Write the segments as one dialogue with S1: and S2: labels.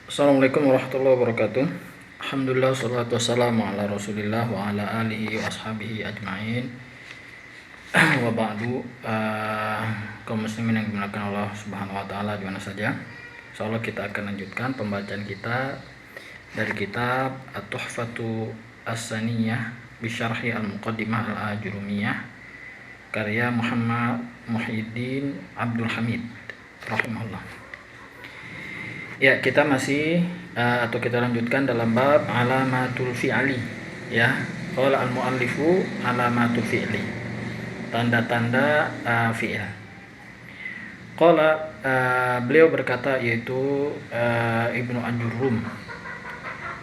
S1: Assalamualaikum warahmatullahi wabarakatuh. Alhamdulillah wassalatu wassalamu ala Rasulillah wa ala alihi wa ashabihi ajmain. Wa ba'du, kaum muslimin yang dimuliakan Allah Subhanahu wa taala di mana saja. Insyaallah kita akan lanjutkan pembacaan kita dari kitab At-Tuhfatu As-Saniyah bi Syarhi Al-Muqaddimah Al-Ajurumiyah karya Muhammad Muhyiddin Abdul Hamid rahimahullah. Ya, kita masih atau kita lanjutkan dalam bab alamatul fi'li, ya. Qala al-muallifu alamatul fi'li. Tanda-tanda fi'il. Qala beliau berkata yaitu Ibnu Ajurrum.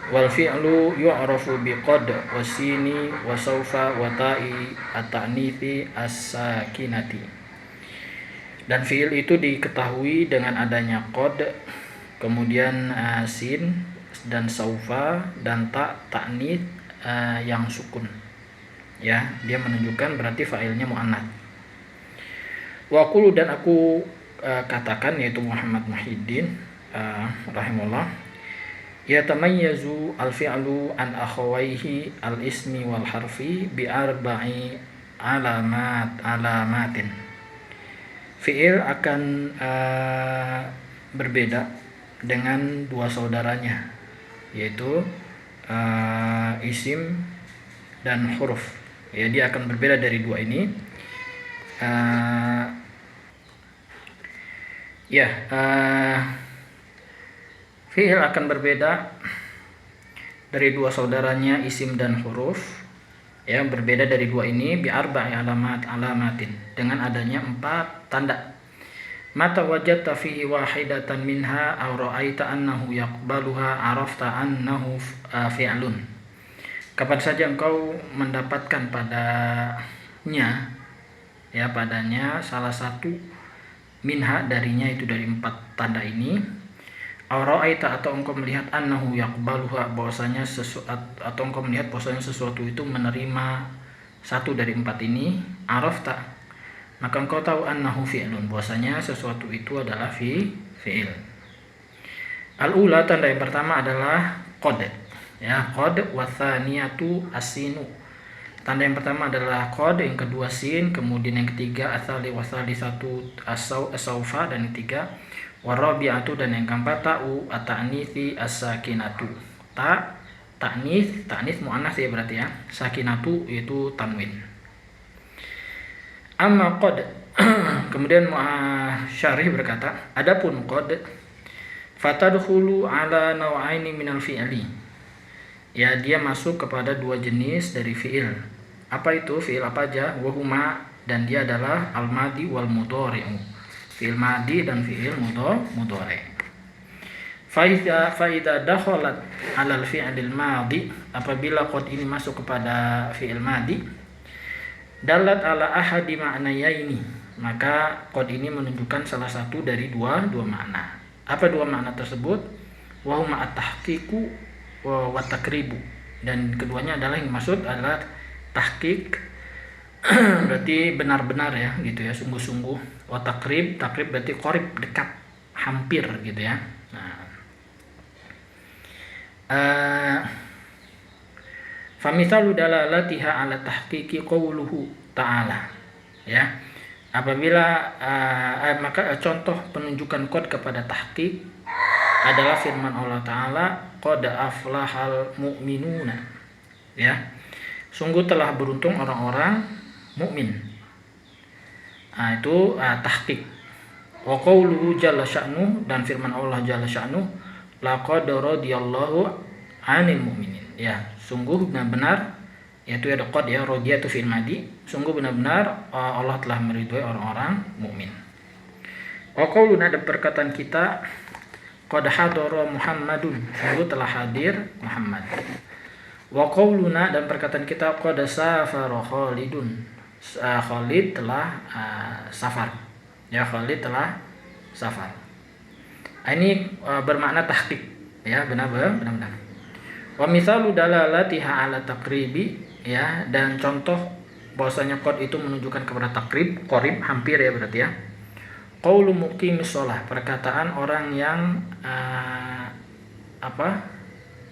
S1: Wal fi'lu yu'rafu biqad wasini wa sawfa wa ta'i at-ta'nithi as-sakinati. Dan fi'il itu diketahui dengan adanya qad, kemudian sin dan saufa dan ta'nits yang sukun, ya, dia menunjukkan berarti fa'ilnya muannats. Wa qulu, dan aku katakan, yaitu Muhammad Muhyiddin rahimahullah, yatamayyazu al-fi'lu an akhawaihi al-ismi wal harfi bi arba'i alamatin. Fi'il akan berbeda dengan dua saudaranya, yaitu isim dan huruf. Ya, dia akan berbeda dari dua ini. Fi'il akan berbeda dari dua saudaranya, isim dan huruf. Ya, berbeda dari dua ini bi arba'i alamatin, dengan adanya 4 tanda. Mata wajadta fihi wahidatan minha aw ra'aita annahu yaqbaluha arafta annahu fi'lun. Kapan saja engkau mendapatkan padanya, ya, padanya salah satu minha, darinya, itu dari 4 tanda ini, aw ra'aita, atau engkau melihat, annahu yaqbaluha, bahwasanya atau engkau melihat bahwasanya sesuatu itu menerima satu dari 4 ini, arafta, maka engkau tahu annahu fi'lun, bahwasanya sesuatu itu adalah fi'il. Al-ula, tanda yang pertama adalah qad, ya, qad, wa tsaniyatu as-sinu. Tanda yang pertama adalah qad, yang kedua sin, kemudian yang ketiga atsali wa tsalisatu as-saufa, dan yang ketiga warabi'atu, dan yang keempat ta'u at-ta'nithi as-sakinatu. Ta'nits muannats, ya, berarti, ya. Sakinatu itu tanwin. Amma qad, kemudian syarih berkata, adapun qad fatadkhulu ala naw'aini minal fi'li, ya, dia masuk kepada 2 jenis dari fi'il. Apa itu fi'il, apa aja? Wa huma, dan dia adalah al-madi wal mudhari'u, fi'il madi dan fi'il mudhari'. Fa idza dakhalat 'ala al-fi'lil madi, apabila qad ini masuk kepada fi'il madi, dalat ala ahadi ma'nayaini, maka qad ini menunjukkan salah satu dari dua makna. Apa 2 makna tersebut? Wa huma at-tahqiqu wa takribu, dan keduanya adalah, yang maksud adalah tahqiq berarti benar-benar, ya, gitu, ya, sungguh-sungguh. Wa takrib berarti qarib, dekat, hampir, gitu, ya. Famithalu dalalatiha ala tahqiqi qawluhu ta'ala, ya. Apabila maka contoh penunjukan qad kepada tahqiq adalah firman Allah Ta'ala, qad aflahal mu'minuna, ya, sungguh telah beruntung orang-orang mukmin. Itu tahqiq. Wa qawluhu jalla sya'nu, dan firman Allah jalla sya'nu, laqad radiyallahu 'anil mu'minin, ya, sungguh benar-benar, yaitu ada qad, ya, radiyah itu fi'il madi, sungguh benar-benar Allah telah meridhoi orang-orang mukmin. Wa qauluna, ada perkataan kita, qad hadara Muhammadun, sungguh telah hadir Muhammad. Wa qauluna, dan perkataan kita, qad safara Khalidun, Khalid telah safar, ya, Khalid telah safar. Ini bermakna tahqiq, ya, benar-benar. Wa mithalu dalalatiha ala takribi, ya, dan contoh bahwasanya qad itu menunjukkan kepada takrib, qarib, hampir, ya, berarti, ya. Qaulu muqimis shalah, perkataan orang yang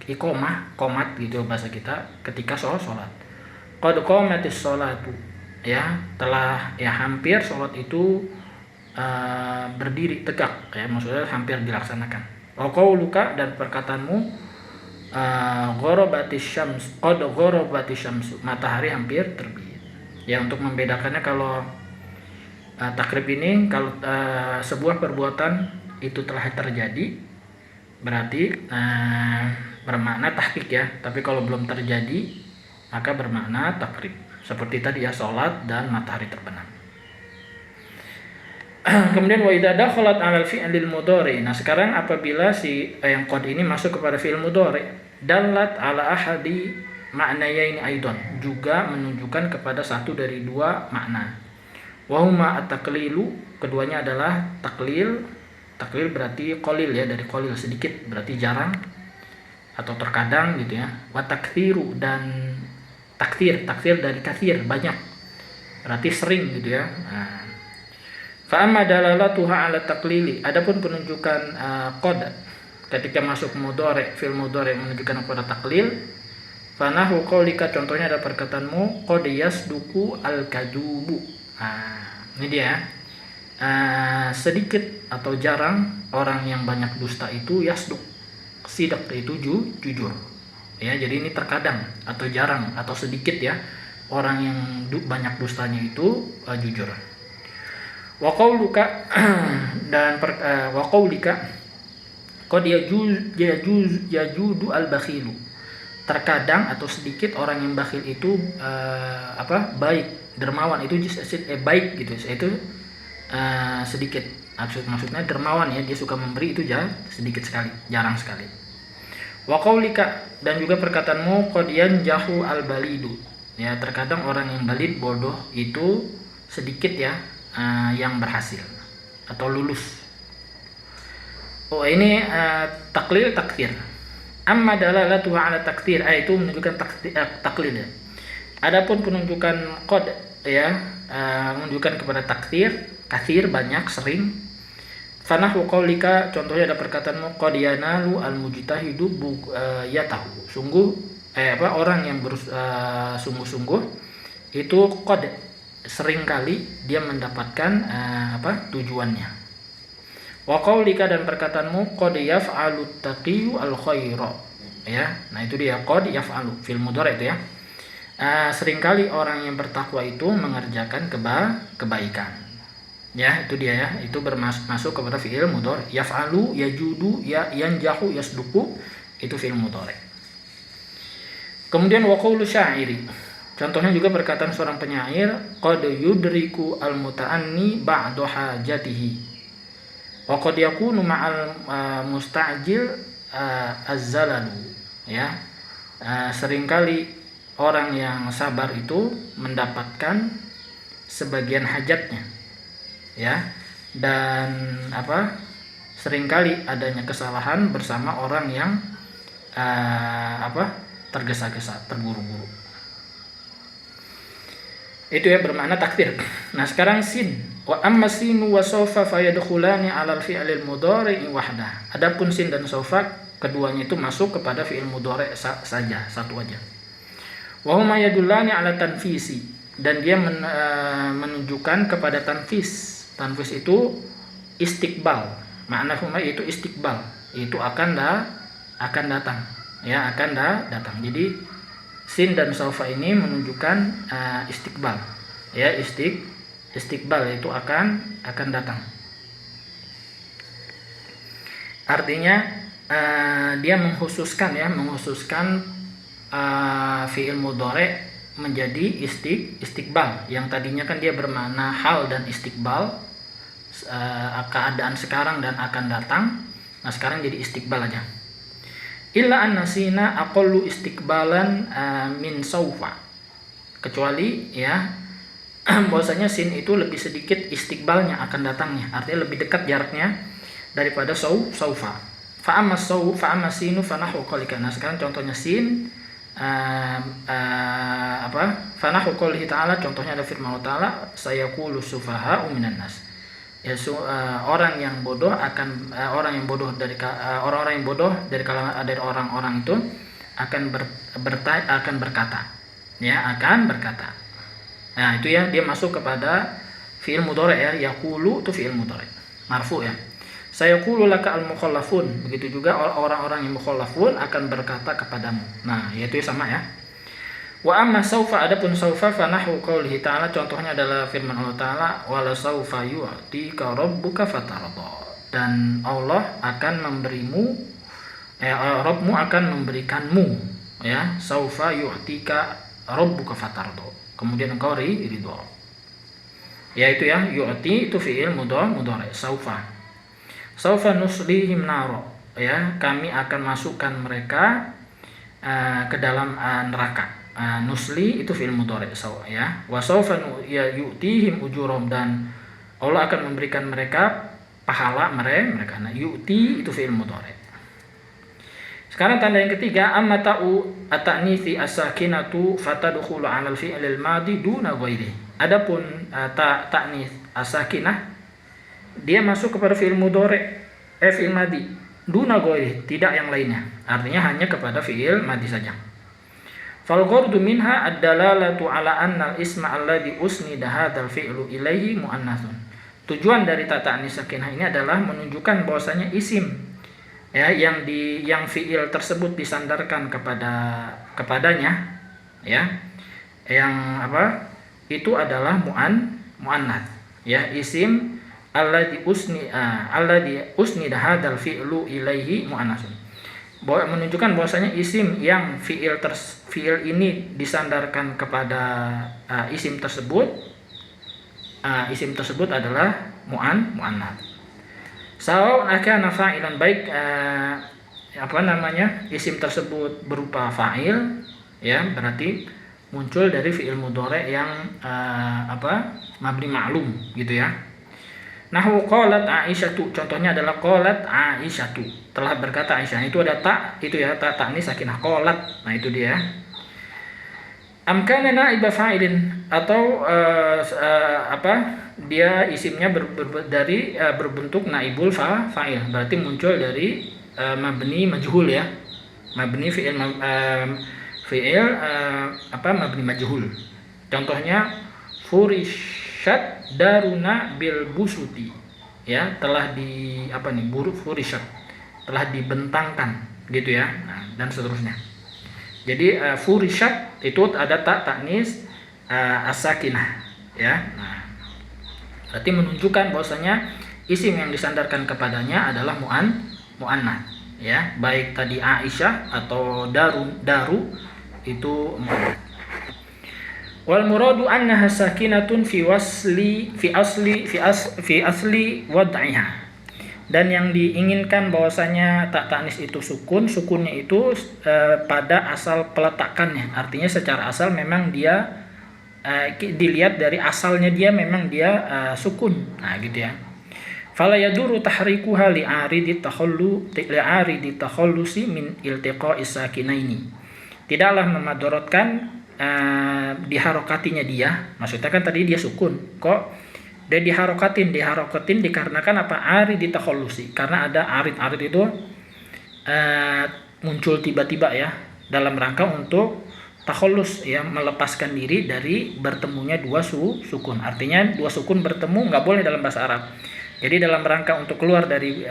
S1: iqomah, qomat gitu bahasa kita, ketika sholat. Qad qomatis sholatu, ya telah ya hampir sholat itu berdiri tegak, ya maksudnya hampir dilaksanakan. Wa qauluka, dan perkataanmu gharabatis syams, qad gharabatis syamsu, matahari hampir terbit. Ya, untuk membedakannya, kalau takrib ini kalau sebuah perbuatan itu telah terjadi berarti bermakna tahqiq ya, tapi kalau belum terjadi maka bermakna takrib. Seperti tadi ya, sholat dan matahari terbenam. Kemudian wa idza dakhalat 'alal fi'lil mudhari. Nah, sekarang apabila si yang qad ini masuk kepada fi'il mudhari, dalat 'ala ahadi ma'nayaini aidan, juga menunjukkan kepada satu dari dua makna. Wa huma at-taqlilu, keduanya adalah taklil. Taklil berarti qalil ya, dari qalil sedikit, berarti jarang atau terkadang gitu ya. Wa taktsiru, dan taktsir dari katsir, banyak, berarti sering gitu ya. Nah, fa amma dalalatuha 'ala taqlili, adapun penunjukan qad ketika masuk mudhari, fi'il mudhari menunjukkan kepada taklil, fa nahu qaulika, contohnya ada perkataanmu qad yasduqu al-kadubu. Nah, ini dia. Sedikit atau jarang orang yang banyak dusta itu yasduq. Sidak itu jujur. Ya, jadi ini terkadang atau jarang atau sedikit ya orang yang banyak dustanya itu jujur. Wa qauluka dan wa qaulika qad yajudu al-bakhilu, terkadang atau sedikit orang yang bakhil itu baik, dermawan itu baik gitu. Itu sedikit, maksudnya dermawan ya, dia suka memberi itu sedikit sekali, jarang sekali. Wa qaulika, dan juga perkataanmu qad yanjahu al-balidu, ya terkadang orang yang balid, bodoh itu sedikit ya yang berhasil atau lulus. Oh, ini taklil takfir. Amma dalalatu 'ala takfir, itu menunjukkan taklil ya. Adapun penunjukan qad ya menunjukkan kepada takfir, katsir banyak, sering. Fanahu qaulika, contohnya ada perkataanmu qad yanalu al-mujtahidu yatahu, sungguh orang yang sungguh-sungguh itu qad seringkali dia mendapatkan tujuannya. Wa qaulika, dan perkataanmu qad yaf'alu taqiyyu al-khaira, ya. Nah, itu dia qad yaf'alu fil mudhari itu ya. Seringkali orang yang bertakwa itu mengerjakan kebaikan. Ya, itu dia ya. Itu masuk kepada fi'il mudhari. Yaf'alu, yajudu, yanjahu, yasduqu, itu fi'il mudhari. Kemudian wa qaulu syairi. Contohnya juga perkataan seorang penyair, qad yudriku al-muta'anni ba'da hajatihi. Wa qad yakunu ma'al musta'jil az-zalalu. Ya. Seringkali orang yang sabar itu mendapatkan sebagian hajatnya. Ya. Dan seringkali adanya kesalahan bersama orang yang tergesa-gesa, terburu-buru. Itu ya bermakna takfir. Nah, sekarang sin. Wa amma sinu wa sawfa fayadkhulani 'ala al-fi'lil mudhari wahdah. Adapun sin dan sawfa, keduanya itu masuk kepada fi'il mudhari saja, satu aja. Wa huma yadullani 'ala tanfisi, dan dia menunjukkan kepada tanfis. Tanfis itu istiqbal. Makna huma itu istiqbal, itu akan datang. Ya, akan datang. Jadi sin dan sawfa ini menunjukkan istiqbal. Ya, istiqbal itu akan datang. Artinya dia mengkhususkan fi'il mudhari menjadi istiqbal. Yang tadinya kan dia bermakna hal dan istiqbal, keadaan sekarang dan akan datang. Nah, sekarang jadi istiqbal aja. Illa an-nasina aqallu istiqbalan min sawfa. Kecuali ya bahwasanya sin itu lebih sedikit istiqbalnya, akan datangnya, artinya lebih dekat jaraknya daripada sawfa. Fa amma sinu fa nahu qaulika. Nah, sekarang contohnya sin fa nahu qaulihi ta'ala, contohnya ada firman Allah Ta'ala, sayaqulu sufaha'u minan nas. Ya, orang yang bodoh akan orang-orang yang bodoh dari orang-orang itu akan berkata, ya, akan berkata. Nah, itu ya, dia masuk kepada fi'il mudhari ya. Yaqulu itu fi'il mudhari marfu ya. Sayaqulu laka al-mukhallafun, begitu juga orang-orang yang mukhallafun akan berkata kepadamu. Nah, yaitu sama ya. Wa amma saufa, adapun saufa fa nahwu qoulihi ta'ala, contohnya adalah firman Allah Ta'ala, wala saufa yu'tika rabbuka fatarda, dan Allah akan memberimu, Rabbmu akan memberikanmu, ya, saufa yu'tika rabbuka fatarda, kemudian engkau ridho. Ya, itu ya, yu'ti itu fi'il mudhari saufa nuslihim naro, ya, kami akan masukkan mereka ke dalam neraka. Nusli itu fi'il mudhari ya. Wa saufa yu'tihim ujurum, dan Allah akan memberikan mereka pahala mereka. Nah, yu'ti itu fi'il mudhari. Sekarang tanda yang ketiga, amma ta'u at-ta'nitsi as-sakinatu fatadkhulu 'ala al-fi'l al-madi duna ghairi. Adapun ta'nits as-sakinah, dia masuk kepada fi'il mudhari, fi'il madi duna ghairi, tidak yang lainnya. Artinya hanya kepada fi'il madi saja. Fal ghardu minha ad-dalalatu ala anna al-isma alladhi usnida hadzal fi'lu ilaihi muannatsun. Tujuan dari ta'nis sakinah ini adalah menunjukkan bahwasanya isim, ya, yang fi'il tersebut disandarkan kepadanya, ya, yang apa? Itu adalah muannats, ya, isim alladhi usnida hadzal fi'lu ilaihi muannatsun. Menunjukkan bahwasanya isim yang fi'il ini disandarkan kepada isim tersebut adalah muannats. Sawa akana fa'ilan, baik isim tersebut berupa fa'il, ya, berarti muncul dari fi'il mudhari yang mabni ma'lum gitu ya. Nahu qalat Aisyatu, contohnya adalah qalat Aisyatu, telah berkata Aisyah. Itu ada ta, itu ya, ta'nis sakinah, qalat. Nah, itu dia. Amkana na'iba fa'ilin, atau dia isimnya berbentuk naibul fa'il, berarti muncul dari mabni majhul ya. Mabni fi'il mabni majhul. Contohnya furishat daruna bil busuti, ya, telah furishat, telah dibentangkan gitu ya. Nah, dan seterusnya. Jadi furishat itu ada ta'nis as-sakinah, ya. Nah, berarti menunjukkan bahwasanya isim yang disandarkan kepadanya adalah muannats, ya, baik tadi Aisyah atau daru itu muannats. Wal muradu annaha sakinatun fi asli wad'iha. Dan yang diinginkan bahwasanya ta'nis itu sukunnya itu pada asal peletakannya. Artinya secara asal memang dia dilihat dari asalnya dia memang dia sukun. Nah, gitu ya. Fala yaduru tahrikuha li'aridi takhallusi min iltiqa'is sakinaini. Tidaklah memadorotkan diharokatinya dia, maksudnya kan tadi dia sukun, kok dia diharokatin dikarenakan apa? Arid ditakhallusi, karena ada arid itu muncul tiba-tiba ya, dalam rangka untuk takhallus, ya, melepaskan diri dari bertemunya dua sukun. Artinya dua sukun bertemu nggak boleh dalam bahasa Arab. Jadi dalam rangka untuk keluar dari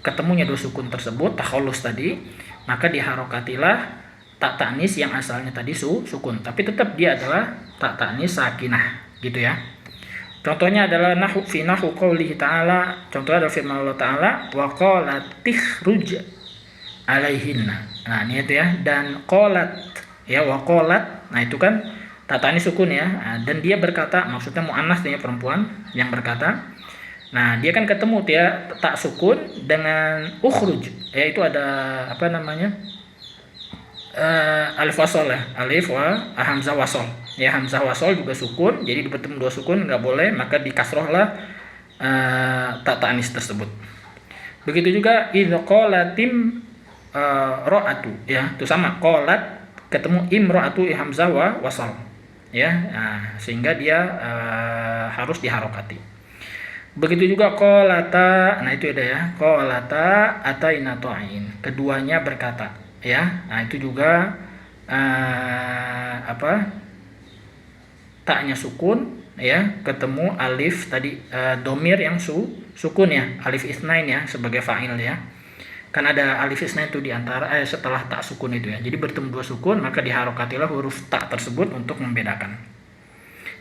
S1: ketemunya dua sukun tersebut, takhallus tadi, maka diharokatilah ta'nis yang asalnya tadi sukun, tapi tetap dia adalah ta'nis sakinah gitu ya. Contohnya adalah nahwu qoulihi ta'ala, contohnya adalah firman Allah Ta'ala, wa qalat tikhruj alaihinna. Nah, ini itu ya, dan qalat, ya, wa qalat, nah itu kan ta'nis sukun ya. Nah, dan dia berkata, maksudnya muannats ya, perempuan yang berkata. Nah, dia kan ketemu dia tak sukun dengan ukhruj, ya, itu ada alif wasol ya, alif wa hamzah wasol, ya, hamzah wasol juga sukun, jadi bertemu dua sukun nggak boleh, maka dikasrohlah ta'nis tersebut. Begitu juga idza qalatim ra'atu, ya, itu sama, qalat ketemu imra'atu hamzah wa wasol, ya. Nah, sehingga dia harus diharokati. Begitu juga qalata, nah itu ada ya, qalata ataina ta'in, keduanya berkata, ya. Nah itu juga taknya sukun, ya, ketemu alif tadi, domir yang sukun ya, alif isnain ya sebagai fa'il ya. Kan ada alif isnain itu di antara setelah tak sukun itu ya. Jadi bertemu dua sukun maka diharokatilah huruf tak tersebut untuk membedakan.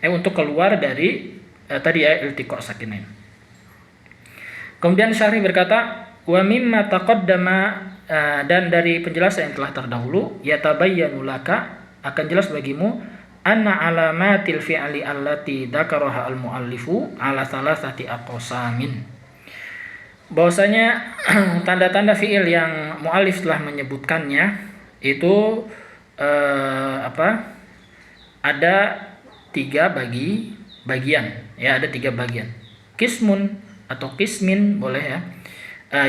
S1: Untuk keluar dari tadi ya iltiqa sakinain. Kemudian Syarih berkata, wa mimma taqaddama, dan dari penjelasan yang telah terdahulu, yatabayyanu laka, akan jelas bagimu, anna alamatil fi'li allati dzakaraha al-muallifu ala thalathati aqsamin. Bahwasanya tanda-tanda fi'il yang muallif telah menyebutkannya itu ada tiga bagian ya, ada tiga bagian. Kismun atau kismin boleh ya,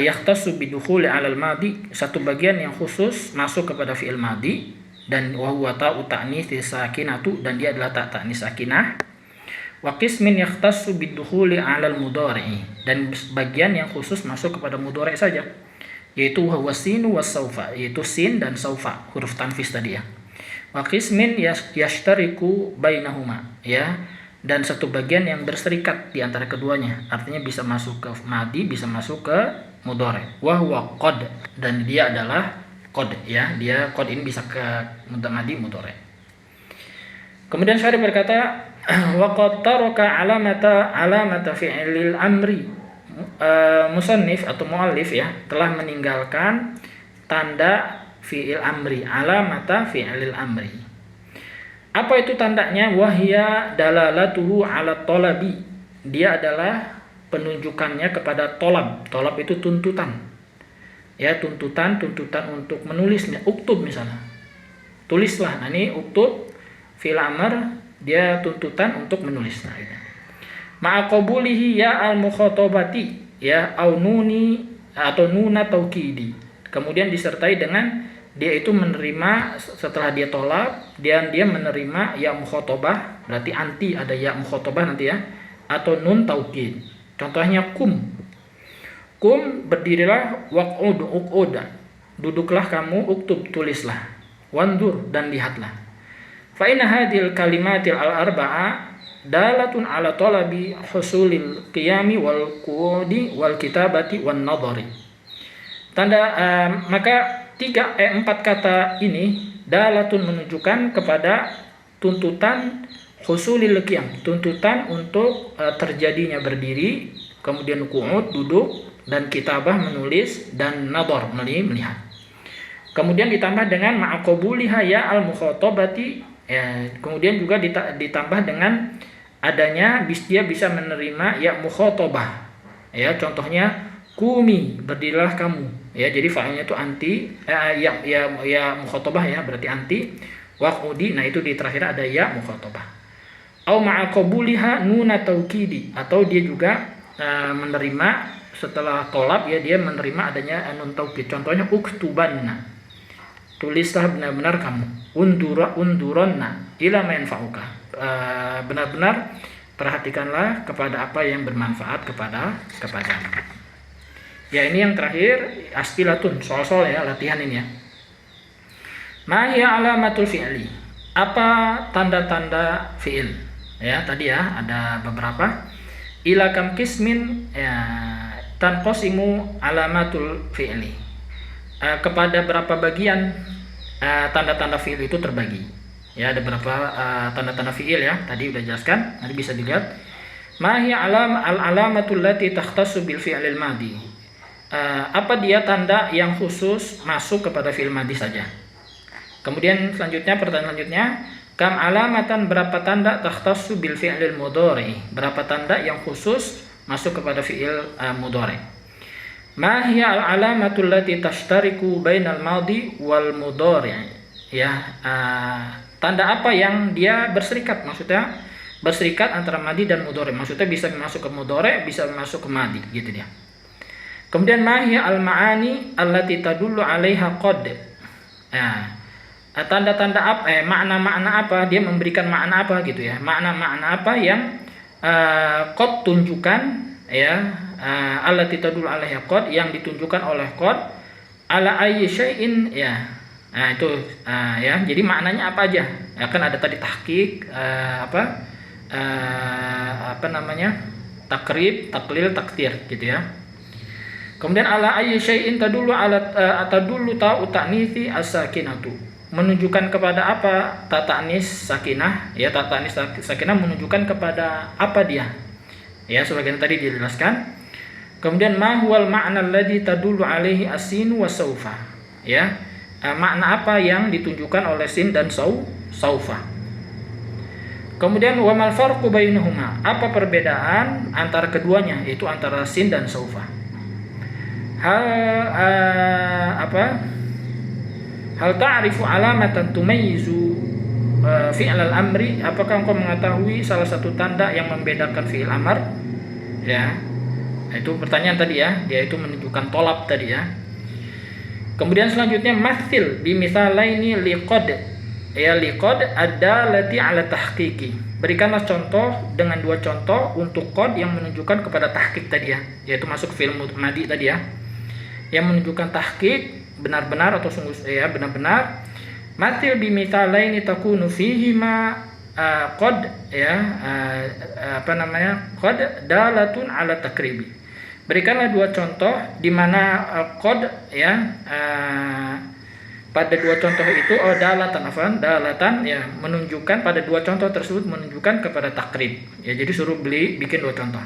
S1: yakhtassu bidukhuli 'alal madi, satu bagian yang khusus masuk kepada fi'il madi, dan wa huwa ta'u ta'nits sakinatu, dan dia adalah ta' ta'nis sakinah. Wa qismin yakhtassu bidukhuli 'alal mudhari, dan bagian yang khusus masuk kepada mudhari saja, yaitu wa huwa sinu was saufa, yaitu sin dan saufa, huruf tanfis tadi ya. Wa qismin yashtariku bainahuma, ya, dan satu bagian yang berserikat di antara keduanya, artinya bisa masuk ke madi, bisa masuk ke mudhari. Wa huwa qad, dan dia adalah qad ya, dia qad ini bisa ke madi mudhari. Kemudian Syarih berkata, wa qad taraka alamata fi'lil amri, musannif atau muallif ya telah meninggalkan tanda fi'il amri, alamata fi'lil amri. Apa itu tandanya? Wahya dalalatuhu ala tolabi, dia adalah penunjukannya kepada tolab. Tolab itu tuntutan ya, tuntutan untuk menulisnya. Uktub misalnya, tulislah. Nah ini uktub fi'il amr, dia tuntutan untuk menulis. Nah ini ma'aqabulihi ya al-mukhatabati, ya, au nuni atau nuna taukidi, kemudian disertai dengan dia itu menerima, setelah dia tolak, dia menerima ya mukhatabah, berarti anti ada ya mukhatabah nanti ya, atau nun taukid. Contohnya kum berdirilah, uq'uda duduklah kamu, uktub tulislah, wandur dan lihatlah. Fa inna hadhil kalimatil al-arba'a dalatun ala talabi husulil qiyami wal qu'udi wal kitabati wan nadhari. Maka 4 kata ini dalatun menunjukkan kepada tuntutan husulil qiyam, tuntutan untuk terjadinya berdiri, kemudian qu'ud duduk, dan kitabah menulis, dan nadhar melihat. Kemudian ditambah dengan ma'aqabuliha ya al-mukhatabati, ya, kemudian juga ditambah dengan adanya dia bisa menerima ya mukhatabah. Ya, contohnya kumi, berdirilah kamu. Ya, jadi fa'ilnya itu anti ya mukhatabah ya, berarti anti. Waqudi, nah itu di terakhir ada ya mukhatabah. Au ma'aqabuliha nuna taukidi, atau dia juga menerima setelah tolab ya, dia menerima adanya nun taukid. Contohnya uktubanna, tulislah benar-benar kamu. Unduronna ila ma yanfa'uka, benar-benar perhatikanlah kepada apa yang bermanfaat kepadamu. Ya, ini yang terakhir astilatun, soal-soal ya, latihan ini ya. Ma hiya alamatul fi'li, apa tanda-tanda fi'il? Ya, tadi ya ada beberapa. Ila kam kismin ya tanqasimu alamatul fi'li, kepada berapa bagian tanda-tanda fi'il itu terbagi. Ya, ada berapa tanda-tanda fi'il ya, tadi udah jelaskan, nanti bisa dilihat. Ma hiya alamatul lati takhtassu bil fi'lil madi, apa dia tanda yang khusus masuk kepada fi'il madi saja. Kemudian selanjutnya, pertanyaan selanjutnya, kam alamatan, berapa tanda takhtassu bil fi'lil mudhari, berapa tanda yang khusus masuk kepada fi'il mudhari. Ma hiya al-alamatul lati tashtariku bainal madi wal mudhari, ya, tanda apa yang dia berserikat, maksudnya berserikat antara madi dan mudhari, maksudnya bisa masuk ke mudhari, bisa masuk ke madi, gitu dia. Kemudian ma hiya al-ma'ani allati tadullu 'alaiha qad, ya, tanda-tanda apa, makna-makna apa, dia memberikan makna apa gitu ya, makna-makna apa yang qad tunjukkan ya, allati tadullu alaiha qad, yang ditunjukkan oleh qad ala ayyi syai'in, ya. Nah, itu ya. Jadi maknanya apa aja? Ya, kan ada tadi tahqiq, apa namanya? Takrib, taklil, taktir gitu ya. Kemudian ala ayyi syai'in tadullu ala tadullu ta'u ta'nitsi as-sakinatu. Menunjukkan kepada apa ta'nis sakinah, ya, ta'nis sakinah menunjukkan kepada apa dia. Ya, sebagian tadi dijelaskan. Kemudian ma huwal ma'na alladzi tadullu alaihi as-sin wa saufa. Ya. Makna apa yang ditunjukkan oleh sin dan saufa. Kemudian wa mal farqu bainahuma. Apa perbedaan antara keduanya, yaitu antara sin dan saufa. Hal ta'rifu alamatan tumayyizu fi'l al-amri, apakah engkau mengetahui salah satu tanda yang membedakan fi'il amr? Ya. Itu pertanyaan tadi ya, dia itu menunjukkan tolab tadi ya. Kemudian selanjutnya mathil bimisalaini liqad. Ya, liqad adallati ala tahqiqi. Berikanlah contoh dengan dua contoh untuk qad yang menunjukkan kepada tahqiq tadi ya, yaitu masuk fi'il madi tadi ya. Yang menunjukkan tahqiq, benar-benar atau sungguh, ya, benar-benar. Mathil bimisalaini takunu fihi ma qad, ya, qad dalatun ala takribi. Berikanlah dua contoh di mana qad, ya, pada dua contoh itu dalatan ya, menunjukkan pada dua contoh tersebut menunjukkan kepada takrib. Ya, jadi suruh bikin dua contoh.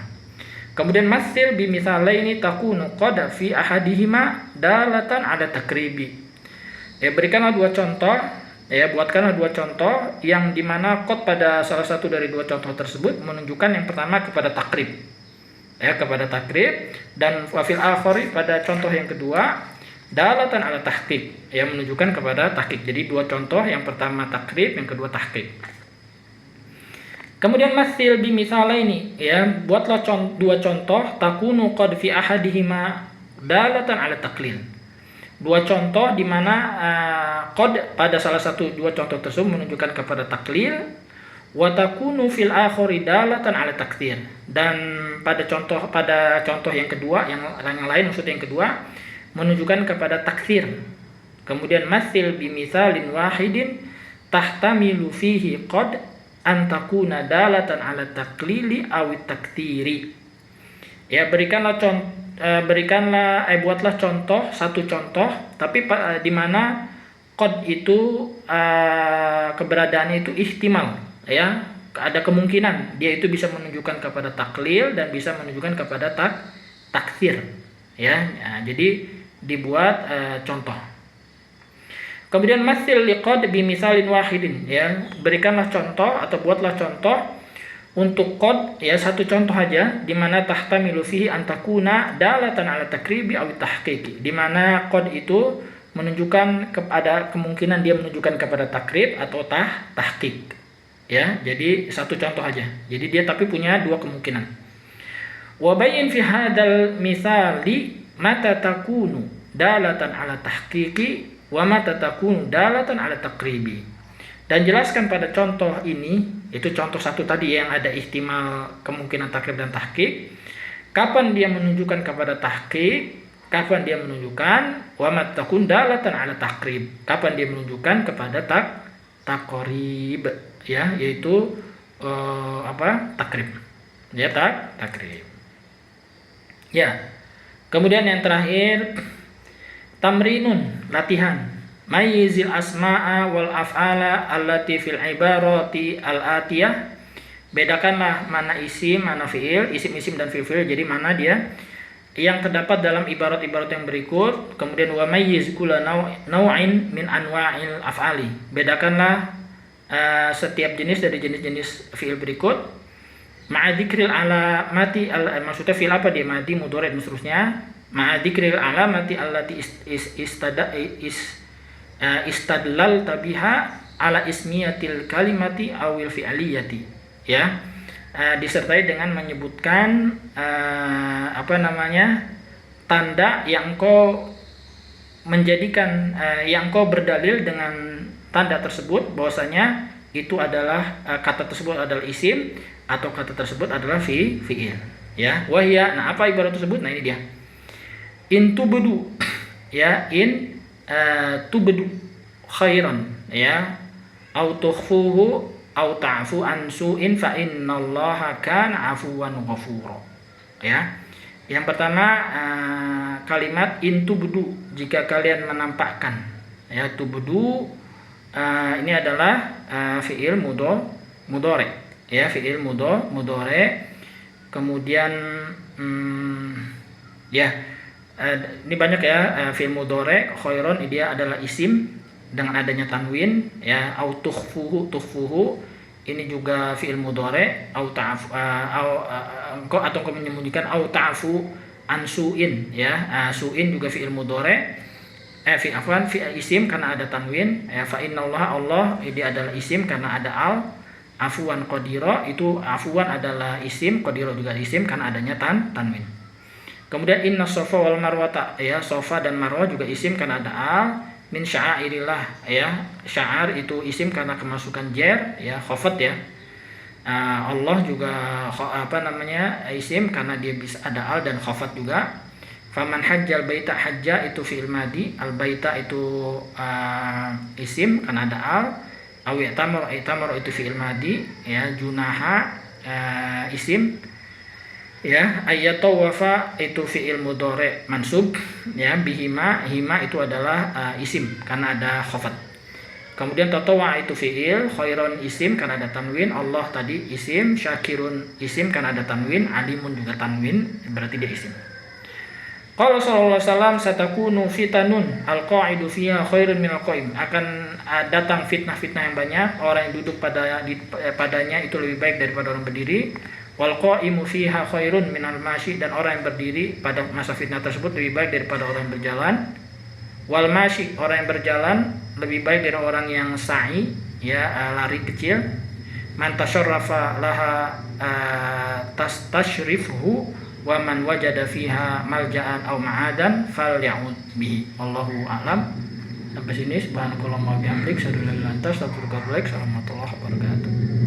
S1: Kemudian mathil bimithalaini takunu qad fi ahadihima dalatan ala takribi. Ya, berikanlah dua contoh, ya, buatkanlah dua contoh yang di mana qad pada salah satu dari dua contoh tersebut menunjukkan yang pertama kepada takrib. Ya, kepada takrib, dan wafil akhari pada contoh yang kedua dalatan ala tahqiq, yang menunjukkan kepada tahqiq. Jadi dua contoh, yang pertama takrib, yang kedua tahqiq. Kemudian mathil bimisalaini, ya, buatlah dua contoh takunu qad fi ahadihima dalatan ala taklil. Dua contoh di mana qad pada salah satu dua contoh tersebut menunjukkan kepada taklil, wa takunu fil akhari dalatan ala takthir, dan pada contoh yang kedua, yang lain maksudnya yang kedua menunjukkan kepada takthir. Kemudian mathil bimithalin wahidin tahtamilu fihi qad an takuna dalatan ala taklili aw takthiri. Ya, buatlah contoh, satu contoh tapi di mana qad itu keberadaannya itu ihtimal. Ya, ada kemungkinan dia itu bisa menunjukkan kepada taklil dan bisa menunjukkan kepada takthir. Ya, jadi dibuat contoh. Kemudian mathil liqad bimisalin wahidin, ya, berikanlah contoh atau buatlah contoh untuk qad, ya, satu contoh aja di mana tahtamilu fihi antakuna dalatan ala takribi aw tahqiqi, di mana qad itu menunjukkan kepada kemungkinan dia menunjukkan kepada takrib atau tahqiq. Ya, jadi satu contoh aja. Jadi dia tapi punya dua kemungkinan. Wa bayyin fi hadzal mitsali mata takunu dalatan ala tahqiqi wa mata takunu dalatan ala takribi. Dan jelaskan pada contoh ini, itu contoh satu tadi yang ada ihtimal kemungkinan takrib dan tahqiq, kapan dia menunjukkan kepada tahqiq, kapan dia menunjukkan wa mata takunu dalatan ala takrib, kapan dia menunjukkan kepada takrib, ya, yaitu takrib. Ya, takrib. Ya. Kemudian yang terakhir tamrinun, latihan. Mayyizil asma'a wal af'ala allati fil ibarati al-atiyah. Bedakanlah mana isim, mana fi'il, isim-isim dan fi'il. Jadi mana dia yang terdapat dalam ibarat-ibarat yang berikut. Kemudian wa mayyiz kulla naw'in min anwa'il af'ali. Bedakanlah setiap jenis dari jenis-jenis fi'il berikut. Ma'adikril alamati, maksudnya fi'il apa dia? Madi, mudhari' dan seterusnya. Ma'adikril alamati allati istadlal tabiha ala ismiyatil kalimati awil fi'aliyati. Ya, disertai dengan menyebutkan tanda yang kau menjadikan, yang kau berdalil dengan tanda tersebut bahwasanya itu adalah kata tersebut adalah isim atau kata tersebut adalah fi'il. ya. Wahya, nah apa ibarat tersebut? Nah ini dia. In tubdu, ya, in tubdu khairan, ya, au tukhfuhu au ta'fu an su'in fa innallaha kana afuwan ghafura. Ya. Yang pertama kalimat in tubdu, jika kalian menampakkan, ya, tubdu ini adalah fi'il mudhari, ya, fi'il mudhari. Kemudian ya, ini banyak ya, fi'il mudhari khairon dia adalah isim dengan adanya tanwin, ya. Au tukhfuhu ini juga fi'il mudhari. Au ta'fu atau engkau menyembunyikan, au ta'fu an su'in, ya. Su'in juga fi'il mudhari, fi'il isim karena ada tanwin, ya. Fa innallaha, Allah dia adalah isim karena ada al. Afuwan qadira, itu afuwan adalah isim, qadira juga isim karena adanya tanwin. Kemudian inna safa wal marwata, ya, safa dan marwah juga isim karena ada al. Min sya'airillah, ya, sya'ar itu isim karena kemasukan jar, ya, khafat, ya. Allah juga isim karena dia bisa ada al dan khafat juga. Faman hajjal baita, hajja itu fi'il madi, al baita itu isim karena ada al. Aw i'tamar itu fi'il madi, ya. Junaha isim, ya. Ayyatawafa itu fi'il mudhari mansub, ya. Bihima, hima itu adalah isim karena ada khafat. Kemudian tatawwa itu fi'il, khairon isim karena ada tanwin, Allah tadi isim, syakirun isim karena ada tanwin, alimun juga tanwin, berarti dia isim. Qala sallallahu alaihi wasallam, satakunu fitanun alqa'idu fiha khairun minal qa'im, akan datang fitnah-fitnah yang banyak, orang yang duduk padanya itu lebih baik daripada orang berdiri. Wal qa'imu fiha khairun minal masyi, dan orang yang berdiri pada masa fitnah tersebut lebih baik daripada orang yang berjalan. Wal masyi, orang yang berjalan lebih baik dari orang yang sa'i, ya, lari kecil. Man tasyarrafa laha tashrifhu wa man wajada fiha malja'an aw ma'adan falya'ud bihi. Wallahu a'lam. Sampai sini, subhanakallahumma wa bihamdik, asyhadu an la ilaha illa anta, astaghfiruka wa atubu ilaik. Assalamualaikum warahmatullahi wabarakatuh.